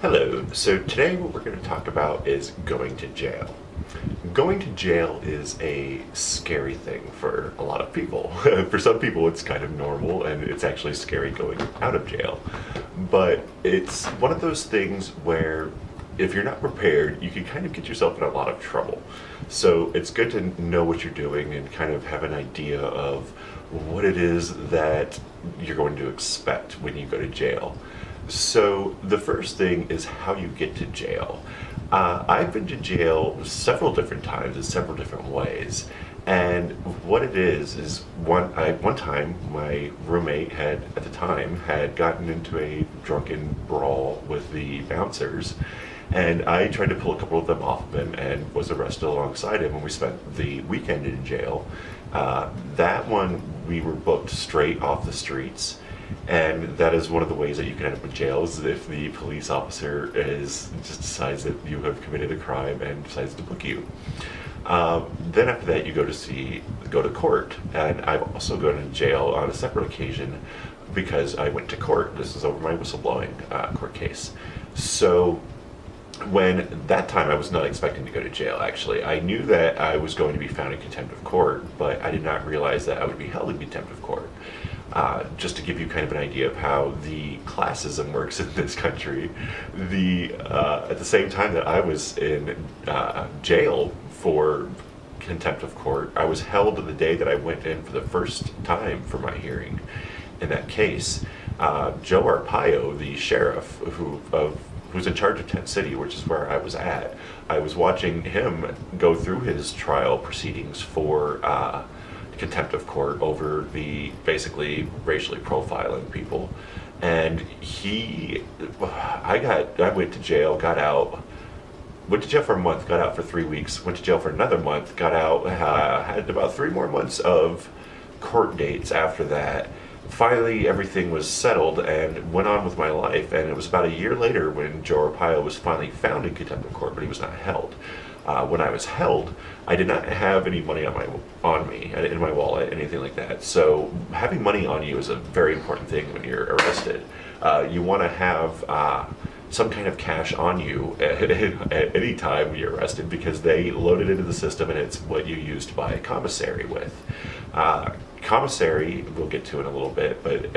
Hello. So today what we're going to talk about is going to jail. Going to jail is a scary thing for a lot of people. For some people it's kind of normal and it's actually scary going out of jail. But it's one of those things where if you're not prepared, you can kind of get yourself in a lot of trouble. So it's good to know what you're doing and kind of have an idea of what it is that you're going to expect when you go to jail. So the first thing is how you get to jail. I've been to jail several different times in several different ways. And what it is one time my roommate had at the time had gotten into a drunken brawl with the bouncers, and I tried to pull a couple of them off of him and was arrested alongside him, and we spent the weekend in jail. That one we were booked straight off the streets, and that is one of the ways that you can end up in jail is if the police officer just decides that you have committed a crime and decides to book you. Then after that, you go to court, and I've also gone to jail on a separate occasion because I went to court. This is over my whistleblowing court case. So when that time I was not expecting to go to jail, actually. I knew that I was going to be found in contempt of court, but I did not realize that I would be held in contempt of court. Just to give you kind of an idea of how the classism works in this country, at the same time that I was in jail for contempt of court, I was held the day that I went in for the first time for my hearing in that case. Joe Arpaio, the sheriff who's in charge of Tent City, which is where I was at, I was watching him go through his trial proceedings for contempt of court over the basically racially profiling people. And I went to jail, got out, went to jail for a month, got out for 3 weeks, went to jail for another month, got out, had about 3 more months of court dates after that. Finally, everything was settled and went on with my life. And it was about a year later when Joe Arpaio was finally found in contempt of court, but he was not held. When I was held, I did not have any money on me, in my wallet, anything like that. So having money on you is a very important thing when you're arrested. You want to have some kind of cash on you at any time when you're arrested because they load it into the system and it's what you use to buy a commissary with. Commissary, we'll get to in a little bit, but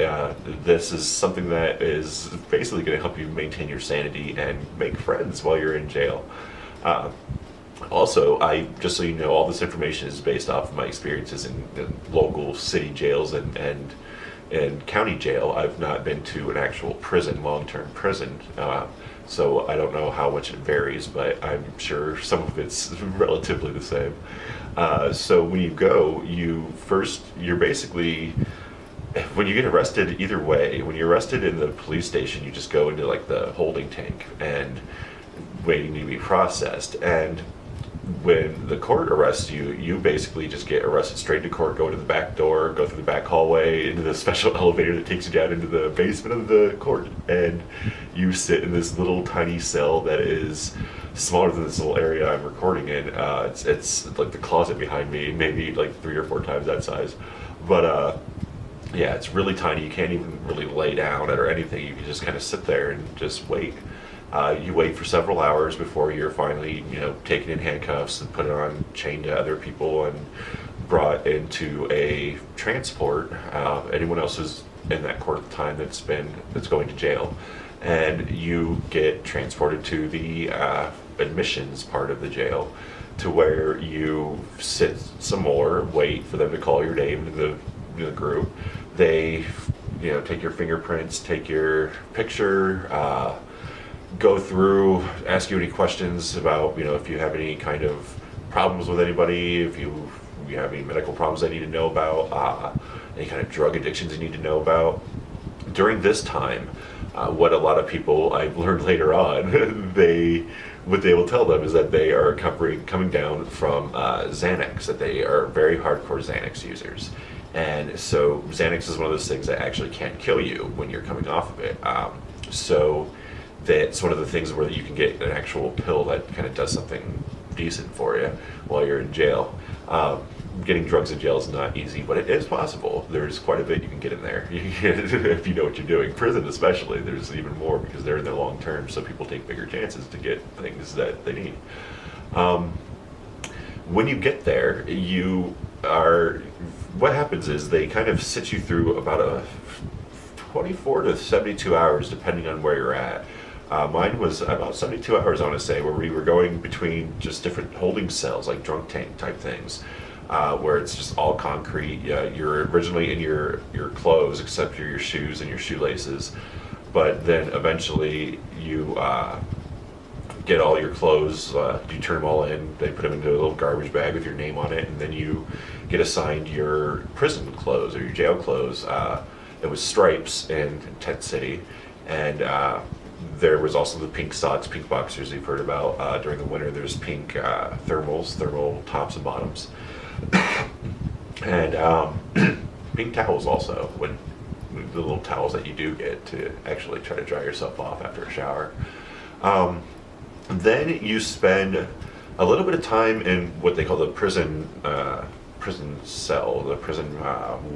this is something that is basically going to help you maintain your sanity and make friends while you're in jail. Also, just so you know, all this information is based off of my experiences in local city jails and county jail. I've not been to an actual prison, long-term prison, so I don't know how much it varies, but I'm sure some of it's relatively the same. So when you go, you're basically, when you get arrested, either way, when you're arrested in the police station, you just go into like the holding tank and waiting to be processed. And when the court arrests you, you basically just get arrested straight to court, go to the back door, go through the back hallway, into the special elevator that takes you down into the basement of the court, and you sit in this little tiny cell that is smaller than this little area I'm recording in. It's like the closet behind me, maybe like 3 or 4 times that size. But yeah, it's really tiny. You can't even really lay down or anything. You can just kind of sit there and just wait. You wait for several hours before you're finally, taken in handcuffs and put on, chained to other people and brought into a transport. Anyone else who's in that court at the time that's going to jail, and you get transported to the admissions part of the jail, to where you sit some more, wait for them to call your name to the group. They, take your fingerprints, take your picture. Go through, ask you any questions about, if you have any kind of problems with anybody, if you have any medical problems they need to know about, any kind of drug addictions you need to know about. During this time, what a lot of people I've learned later on, what they will tell them is that they are coming down from Xanax, that they are very hardcore Xanax users. And so Xanax is one of those things that actually can't kill you when you're coming off of it. So that's one of the things where you can get an actual pill that kind of does something decent for you while you're in jail. Getting drugs in jail is not easy, but it is possible. There's quite a bit you can get in there if you know what you're doing. Prison especially, there's even more because they're in there long term, so people take bigger chances to get things that they need. When you get there, what happens is they kind of sit you through about a 24 to 72 hours, depending on where you're at. Mine was about 72 hours, I want to say, where we were going between just different holding cells, like drunk tank type things, where it's just all concrete. You're originally in your clothes, except for your shoes and your shoelaces, but then eventually you get all your clothes, you turn them all in, they put them into a little garbage bag with your name on it, and then you get assigned your prison clothes or your jail clothes. It was stripes in Tent City, and there was also the pink socks, pink boxers you've heard about. During the winter, there's pink thermal tops and bottoms, and pink towels also, when the little towels that you do get to actually try to dry yourself off after a shower. Then you spend a little bit of time in what they call the prison cell, the prison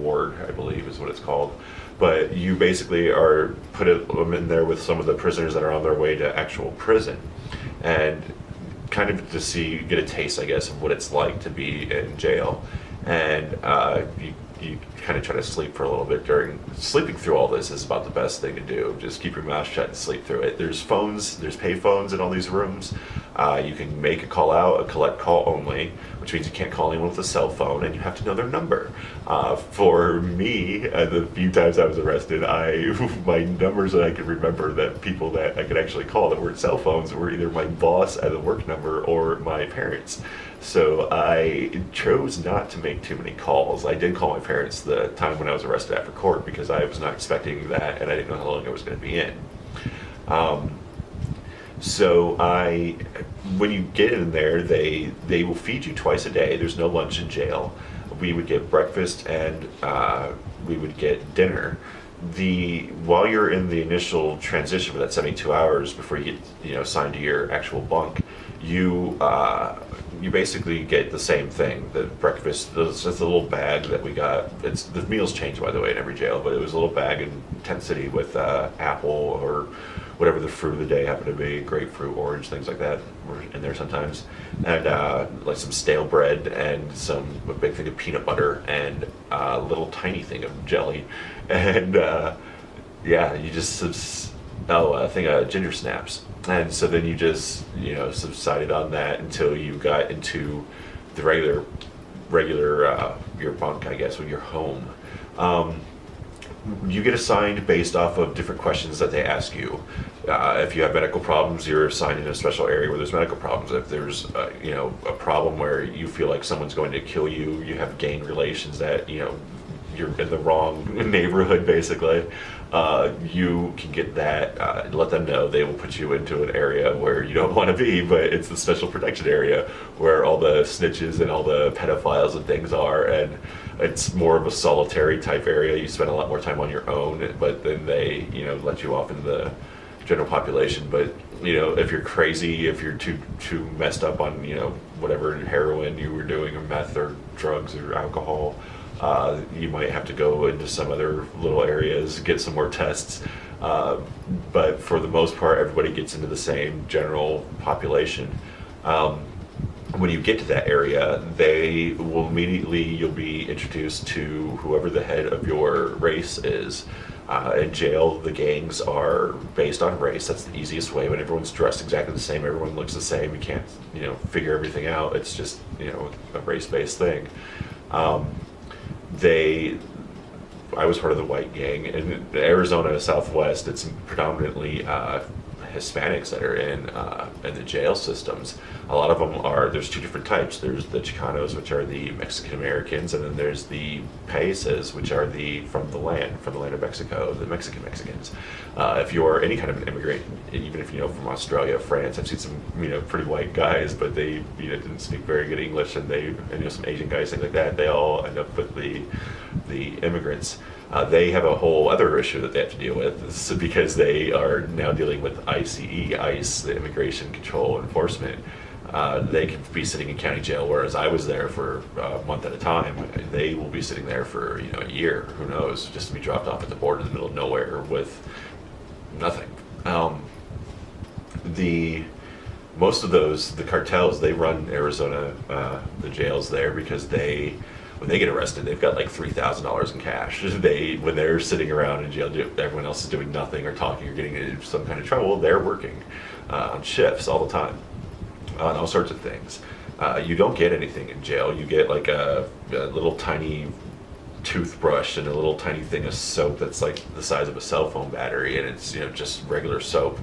ward, I believe is what it's called. But you basically are put them in there with some of the prisoners that are on their way to actual prison, and kind of to get a taste, I guess, of what it's like to be in jail. And you kind of try to sleep for a little bit. Sleeping through all this is about the best thing to do. Just keep your mouth shut and sleep through it. There's pay phones in all these rooms. You can make a call out, a collect call only, which means you can't call anyone with a cell phone, and you have to know their number. For me, the few times I was arrested, my numbers that I could remember, that people that I could actually call that weren't cell phones, were either my boss at a work number or my parents. So I chose not to make too many calls. I did call my parents the time when I was arrested after court because I was not expecting that, and I didn't know how long I was going to be in. When you get in there, they will feed you twice a day. There's no lunch in jail. We would get breakfast and we would get dinner. While you're in the initial transition for that 72 hours before you get assigned to your actual bunk, you basically get the same thing. The breakfast, it's just a little bag that we got. The meals change, by the way, in every jail, but it was a little bag in Tent City with apple or whatever the fruit of the day happened to be, grapefruit, orange, things like that were in there sometimes, and like some stale bread and a big thing of peanut butter and a little tiny thing of jelly, and you just a thing of ginger snaps. And so then you just subsided on that until you got into the regular your bunk, I guess, when you're home. You get assigned based off of different questions that they ask you. If you have medical problems, you're assigned in a special area where there's medical problems. If there's a problem where you feel like someone's going to kill you, you have gang relations that you're in the wrong neighborhood, basically. You can get that, let them know. They will put you into an area where you don't want to be, but it's the special protection area where all the snitches and all the pedophiles and things are, and it's more of a solitary type area. You spend a lot more time on your own, but then they let you off in the general population. But if you're crazy, if you're too messed up on whatever heroin you were doing, or meth or drugs or alcohol, you might have to go into some other little areas, get some more tests. But for the most part, everybody gets into the same general population. When you get to that area, you'll be introduced to whoever the head of your race is. In jail, the gangs are based on race. That's the easiest way. When everyone's dressed exactly the same, everyone looks the same. You can't, figure everything out. It's just, a race-based thing. I was part of the white gang. In Arizona Southwest, it's predominantly Hispanics that are in the jail systems. A lot of them there's two different types. There's the Chicanos, which are the Mexican Americans, and then there's the Países, which are from the land of Mexico, the Mexican Mexicans. If you're any kind of an immigrant, even if from Australia, France, I've seen some pretty white guys, but they didn't speak very good English, and some Asian guys, things like that. They all end up with the immigrants. They have a whole other issue that they have to deal with. This is because they are now dealing with ICE, the Immigration Control Enforcement. they can be sitting in county jail, whereas I was there for a month at a time. They will be sitting there for a year, who knows, just to be dropped off at the border in the middle of nowhere with nothing. The Most of the cartels, they run Arizona, the jails there, because when they get arrested, they've got like $3,000 in cash. When they're sitting around in jail, everyone else is doing nothing or talking or getting into some kind of trouble. They're working on shifts all the time on all sorts of things. You don't get anything in jail. You get like a little tiny toothbrush and a little tiny thing of soap that's like the size of a cell phone battery, and it's just regular soap.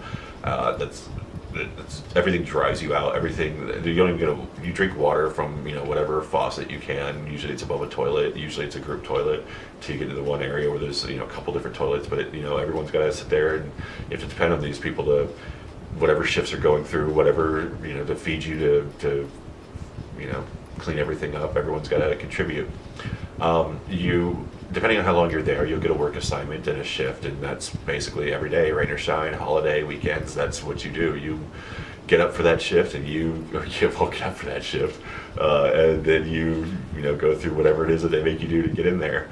Everything dries you out. Everything, you don't even you drink water from whatever faucet you can. Usually it's above a toilet. Usually it's a group toilet till you get to the one area where there's a couple different toilets. But everyone's got to sit there, and you have to depend on these people to whatever shifts are going through, whatever to feed you, to clean everything up. Everyone's got to contribute. You Depending on how long you're there, you'll get a work assignment and a shift, and that's basically every day, rain or shine, holiday, weekends. That's what you do. You get up for that shift, and you won't get up for that shift, and then you go through whatever it is that they make you do to get in there.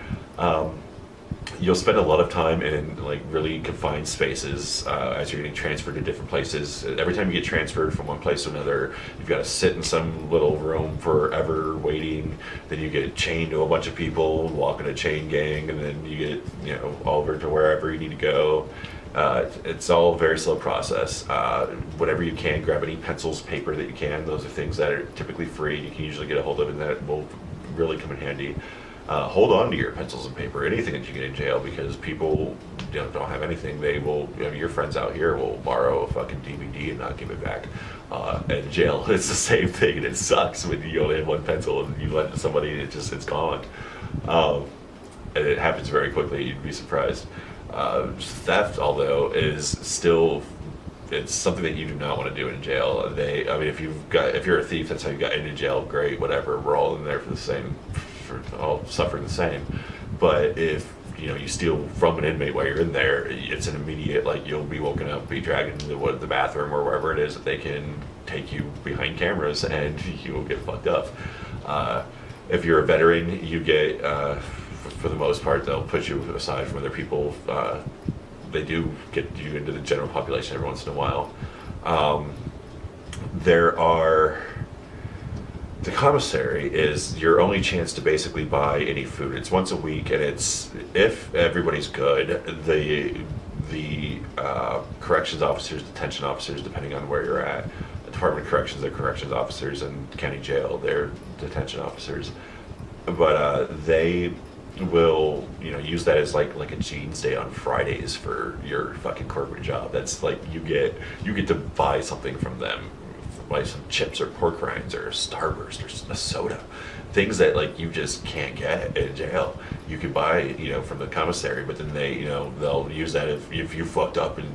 You'll spend a lot of time in like really confined spaces as you're getting transferred to different places. Every time you get transferred from one place to another, you've got to sit in some little room forever waiting. Then you get chained to a bunch of people, walk in a chain gang, and then you get over to wherever you need to go. It's all a very slow process. Whatever you can, grab any pencils, paper that you can. Those are things that are typically free. You can usually get a hold of, and that will really come in handy. Hold on to your pencils and paper, anything that you get in jail, because people don't have anything. They will, your friends out here will borrow a fucking DVD and not give it back. In jail, it's the same thing, and it sucks when you only have one pencil and you lend it to somebody and it's gone. And it happens very quickly. You'd be surprised. Theft, although, is still, it's something that you do not want to do in jail. If you're a thief, that's how you got into jail. Great, whatever. We're all in there for the same. All suffering the same. But if you steal from an inmate while you're in there, it's an immediate, like, you'll be woken up, be dragged into the bathroom or wherever it is that they can take you behind cameras, and you will get fucked up. If you're a veteran, you get for the most part, they'll put you aside from other people. They do get you into the general population every once in a while. The commissary is your only chance to basically buy any food. It's once a week, and it's, if everybody's good, the corrections officers, detention officers, depending on where you're at. The Department of Corrections, they're corrections officers, and county jail, they're detention officers. But they will use that as like a jeans day on Fridays for your fucking corporate job. That's like you get to buy something from them. Buy some chips or pork rinds or Starburst or a soda, things that like you just can't get in jail. You can buy from the commissary, but then they'll use that if you fucked up and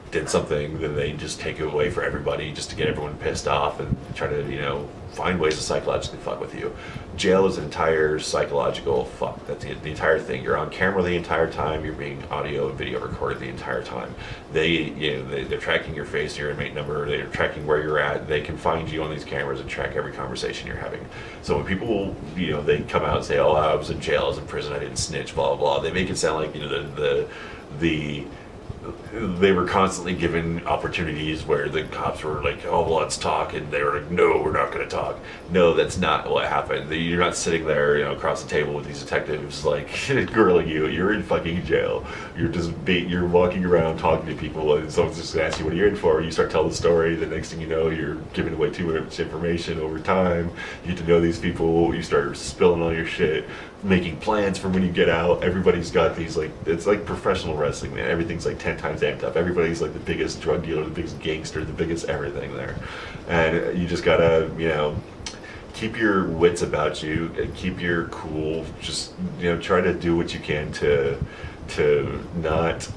did something, then they just take it away for everybody, just to get everyone pissed off and try to find ways to psychologically fuck with you. Jail is an entire psychological fuck. That's the entire thing. You're on camera the entire time. You're being audio and video recorded the entire time. They're tracking your face, your inmate number. They're tracking where you're at. They can find you on these cameras and track every conversation you're having. So when people they come out and say, "Oh, I was in jail, I was in prison, I didn't snitch," blah blah blah, they make it sound like they were constantly given opportunities where the cops were like, "Oh, well, let's talk," and they were like, "No, we're not going to talk." No, that's not what happened. You're not sitting there, across the table with these detectives like grilling you. You're in fucking jail. You're walking around talking to people, and someone's just going to ask you, "What are you in for?" You start telling the story. The next thing you know, you're giving away too much information over time. You get to know these people. You start spilling all your shit, making plans for when you get out. Everybody's got these, like, it's like professional wrestling, man. Everything's like 10 times amped up. Everybody's like the biggest drug dealer, the biggest gangster, the biggest everything there. And you just gotta, keep your wits about you and keep your cool. Just, try to do what you can to not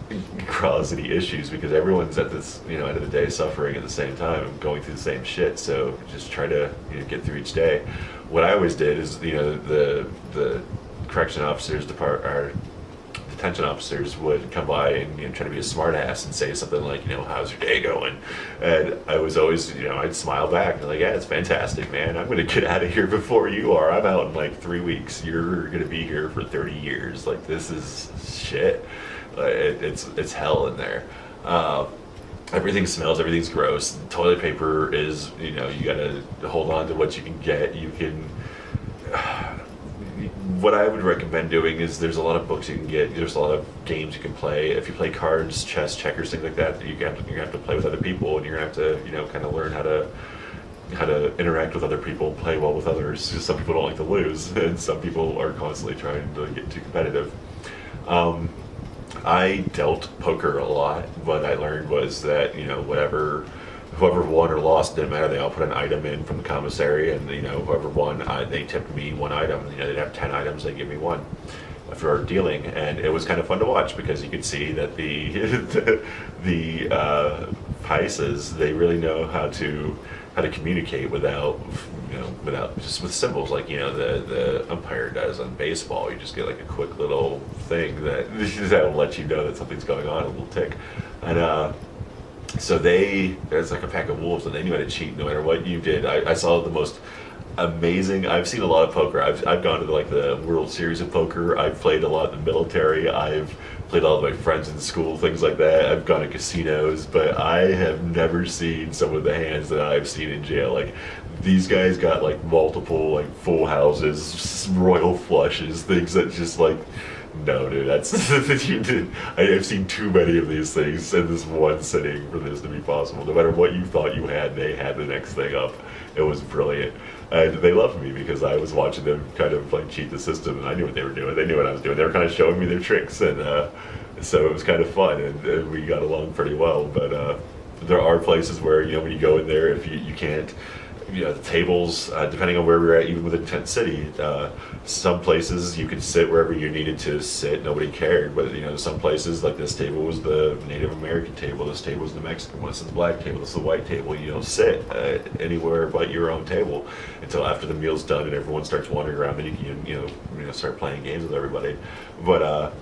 cause any issues, because everyone's at this, end of the day suffering at the same time and going through the same shit. So just try to, get through each day. What I always did is, the correction officers, detention detention officers would come by and try to be a smart ass and say something like, how's your day going? And I was always, I'd smile back and like, yeah, it's fantastic, man. I'm gonna get out of here before you are. I'm out in like 3 weeks. You're gonna be here for 30 years. Like, this is shit. It's hell in there. Everything smells, everything's gross. Toilet paper is, you gotta hold on to what you can get. What I would recommend doing is there's a lot of books you can get. There's a lot of games you can play. If you play cards, chess, checkers, things like that, you're gonna have to play with other people, and you're gonna have to, kind of learn how to interact with other people, play well with others. Some people don't like to lose, and some people are constantly trying to get too competitive. I dealt poker a lot. What I learned was that, whoever won or lost didn't matter. They all put an item in from the commissary, and whoever won, they tipped me one item. They'd have 10 items, they give me one for dealing, and it was kind of fun to watch because you could see that the Pisces, they really know how to communicate without just with symbols, like the umpire does on baseball. You just get like a quick little thing that'll let you know that something's going on, a little tick, and so it's like a pack of wolves, and they knew how to cheat no matter what you did. I saw the most amazing. I've seen a lot of poker. I've gone to like the World Series of Poker. I've played a lot in the military. I've played all of my friends in school, things like that. I've gone to casinos, but I have never seen some of the hands that I've seen in jail. Like, these guys got like multiple like full houses, royal flushes, things that just like, no, dude, that's I've seen too many of these things in this one sitting for this to be possible. No matter what you thought you had, they had the next thing up. It was brilliant. And they loved me because I was watching them kind of like cheat the system, and I knew what they were doing. They knew what I was doing. They were kind of showing me their tricks, and so it was kind of fun, and we got along pretty well. But there are places where, when you go in there, if you can't, the tables, depending on where we're at, even within Tent City, some places you could sit wherever you needed to sit, nobody cared. But some places, like this table was the Native American table, this table was the Mexican one, this is the black table, this is the white table. You don't sit anywhere but your own table until after the meal's done and everyone starts wandering around, and you can start playing games with everybody. But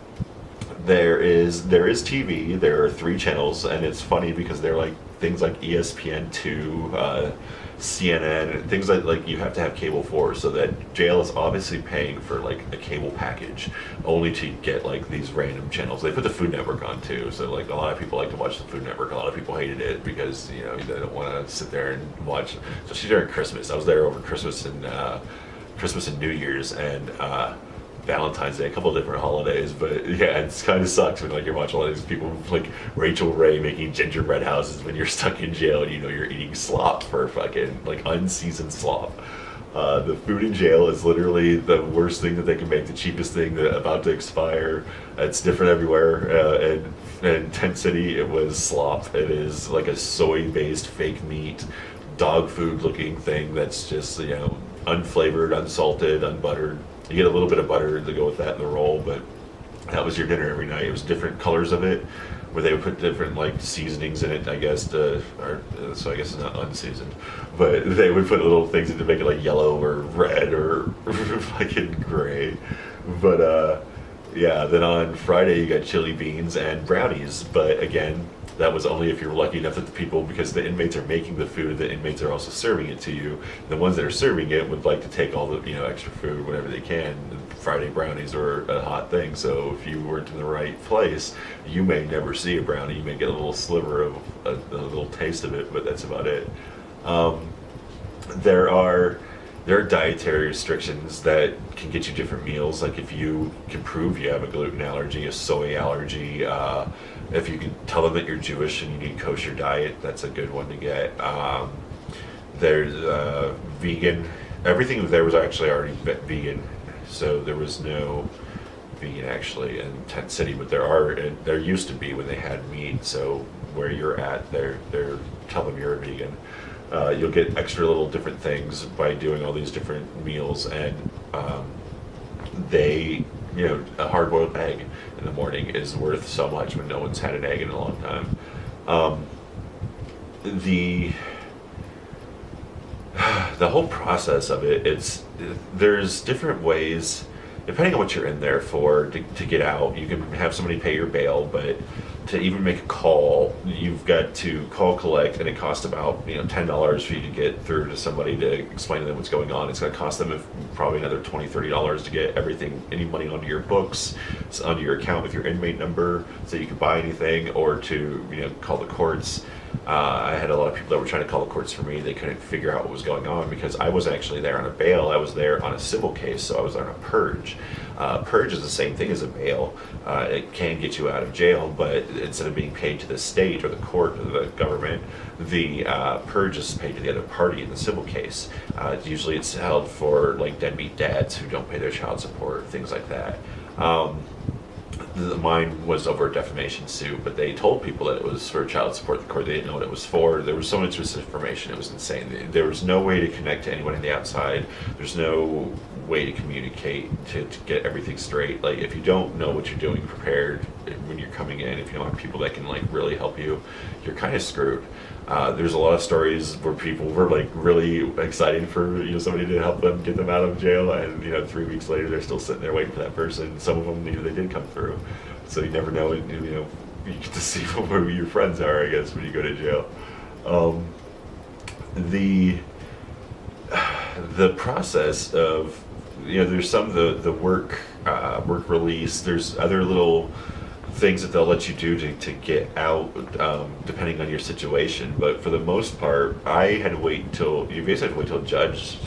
there is TV. There are 3 channels, and it's funny because they're like things like ESPN2, CNN, things like you have to have cable for, so that jail is obviously paying for like a cable package only to get like these random channels. They put the Food Network on too, so like a lot of people like to watch the Food Network. A lot of people hated it because they don't want to sit there and watch, especially during Christmas. I was there over Christmas and New Year's and Valentine's Day, a couple of different holidays, but yeah, it's kind of sucks when like you're watching all these people like Rachel Ray making gingerbread houses when you're stuck in jail and you're eating slop for fucking like unseasoned slop. The food in jail is literally the worst thing that they can make, the cheapest thing that about to expire. It's different everywhere. And in Tent City, it was slop. It is like a soy-based fake meat, dog food looking thing that's just unflavored, unsalted, unbuttered. You get a little bit of butter to go with that in the roll, but that was your dinner every night. It was different colors of it, where they would put different like seasonings in it, I guess, so I guess it's not unseasoned, but they would put little things in to make it like yellow or red or fucking gray. But yeah, then on Friday you got chili beans and brownies, but again, that was only if you're lucky enough that the people, because the inmates are making the food, the inmates are also serving it to you. The ones that are serving it would like to take all the extra food whenever they can. Friday brownies are a hot thing, so if you weren't in the right place, you may never see a brownie. You may get a little sliver of a little taste of it, but that's about it. There are dietary restrictions that can get you different meals. Like if you can prove you have a gluten allergy, a soy allergy, if you can tell them that you're Jewish and you need kosher diet, that's a good one to get. There's vegan. Everything there was actually already vegan, so there was no vegan actually in Tent City, but there used to be when they had meat. So where you're at, they're tell them you're a vegan. You'll get extra little different things by doing all these different meals, and a hard-boiled egg in the morning is worth so much when no one's had an egg in a long time. The whole process of it, there's different ways depending on what you're in there for, to get out, you can have somebody pay your bail, but to even make a call, you've got to call collect, and it costs about $10 for you to get through to somebody to explain to them what's going on. It's going to cost them probably another $20-30 to get any money onto your books, onto your account with your inmate number, so you can buy anything, or to call the courts. I had a lot of people that were trying to call the courts for me. They couldn't figure out what was going on because I wasn't actually there on a bail. I was there on a civil case, so I was on a purge. Purge is the same thing as a bail. It can get you out of jail, but instead of being paid to the state or the court or the government, the purge is paid to the other party in the civil case. Usually it's held for like deadbeat dads who don't pay their child support, things like that. Mine was over a defamation suit, but they told people that it was for child support. The court, they didn't know what it was for. There was so much misinformation, it was insane. There was no way to connect to anyone on the outside. There's no way to communicate to get everything straight. Like, if you don't know what you're doing prepared when you're coming in, if you don't have people that can like really help you, you're kind of screwed. There's a lot of stories where people were like really excited for somebody to help them get them out of jail, and 3 weeks later they're still sitting there waiting for that person. Some of them they did come through, so you never know. You get to see who your friends are, I guess, when you go to jail. The process of there's some the work release. There's other little things that they'll let you do to get out, depending on your situation. But for the most part, I had to wait until you basically have to wait until a judge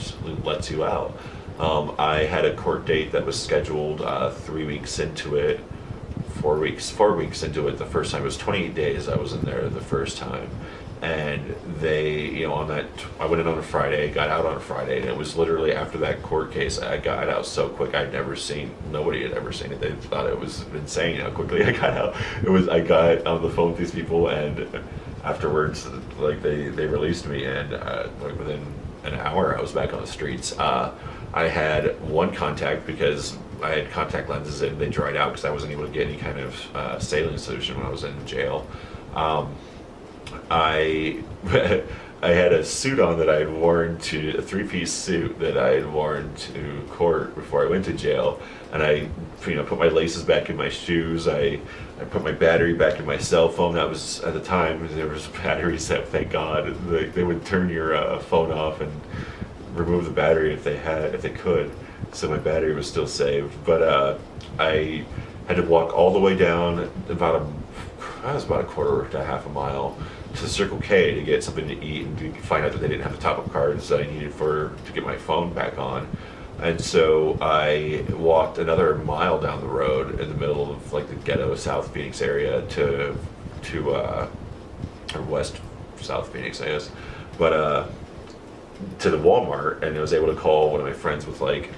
lets you out. I had a court date that was scheduled 3 weeks into it, 4 weeks into it. The first time it was 28 days. I was in there the first time, and they, on that, I went in on a Friday, got out on a Friday, and it was literally after that court case, I got out so quick. Nobody had ever seen it. They thought it was insane how quickly I got out. I got on the phone with these people, and afterwards, like, they released me, and like within an hour, I was back on the streets. I had one contact because I had contact lenses and they dried out because I wasn't able to get any kind of saline solution when I was in jail. I I had a suit on that I had worn a three-piece suit that I had worn to court before I went to jail, and I put my laces back in my shoes. I put my battery back in my cell phone. That was, at the time, there was batteries that, thank God, they would turn your phone off and remove the battery if they could, so my battery was still saved. But I had to walk all the way down about a quarter to half a mile to Circle K to get something to eat and to find out that they didn't have the top-up cards that I needed to get my phone back on. And so I walked another mile down the road in the middle of like the ghetto South Phoenix area to or West South Phoenix, I guess, but to the Walmart, and I was able to call one of my friends with like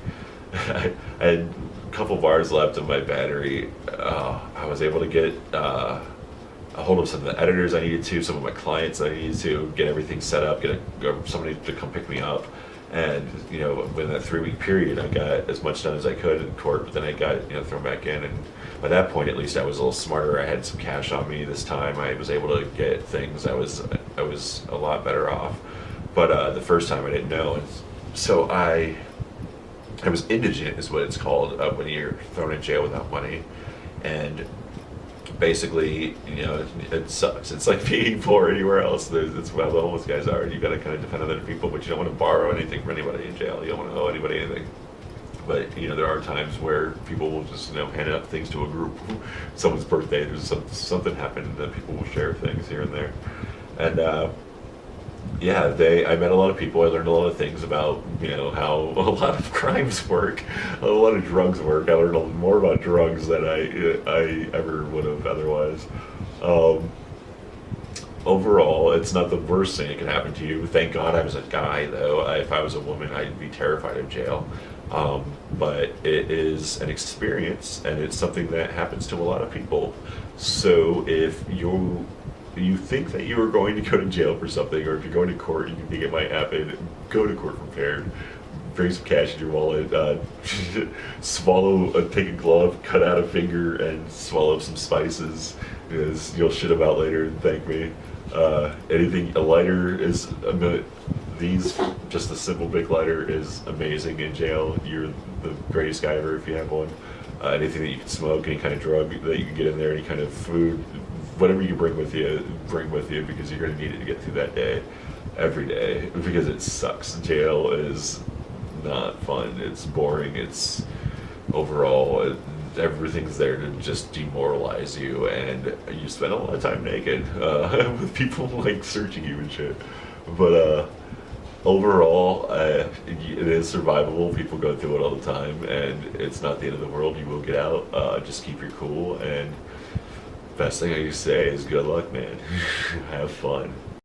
I had a couple bars left of my battery. I was able to get a hold of some of the editors I needed to, some of my clients I needed to, get everything set up, get somebody to come pick me up. And within that 3-week period, I got as much done as I could in court, but then I got thrown back in. And by that point, at least, I was a little smarter. I had some cash on me this time. I was able to get things. I was a lot better off. But the first time I didn't know, and so I was indigent, is what it's called, when you're thrown in jail without money. And basically, it sucks. It's like being poor anywhere else. It's how the homeless guys are. You got to kind of depend on other people, but you don't want to borrow anything from anybody in jail. You don't want to owe anybody anything. But there are times where people will just hand out things to a group. Someone's birthday, there's something happened, and then people will share things here and there. And I met a lot of people. I learned a lot of things about how a lot of crimes work, a lot of drugs work. I learned more about drugs than I ever would have otherwise. Overall, it's not the worst thing that can happen to you. Thank God I was a guy, though. If I was a woman, I'd be terrified of jail. But it is an experience, and it's something that happens to a lot of people. So if you think that you are going to go to jail for something, or if you're going to court, you think it might happen, go to court prepared. Bring some cash in your wallet, take a glove, cut out a finger, and swallow some spices, because you'll shit them out later and thank me. A lighter is these, just the simple Bic lighter is amazing in jail. You're the greatest guy ever if you have one. Anything that you can smoke, any kind of drug that you can get in there, any kind of food, whatever you can bring with you because you're going to need it to get through that day, every day, because it sucks. Jail is not fun. It's boring. It's overall, everything's there to just demoralize you, and you spend a lot of time naked with people like searching you and shit. But overall, it is survivable. People go through it all the time, and it's not the end of the world. You will get out. Just keep your cool, and best thing I can say is good luck, man. Have fun.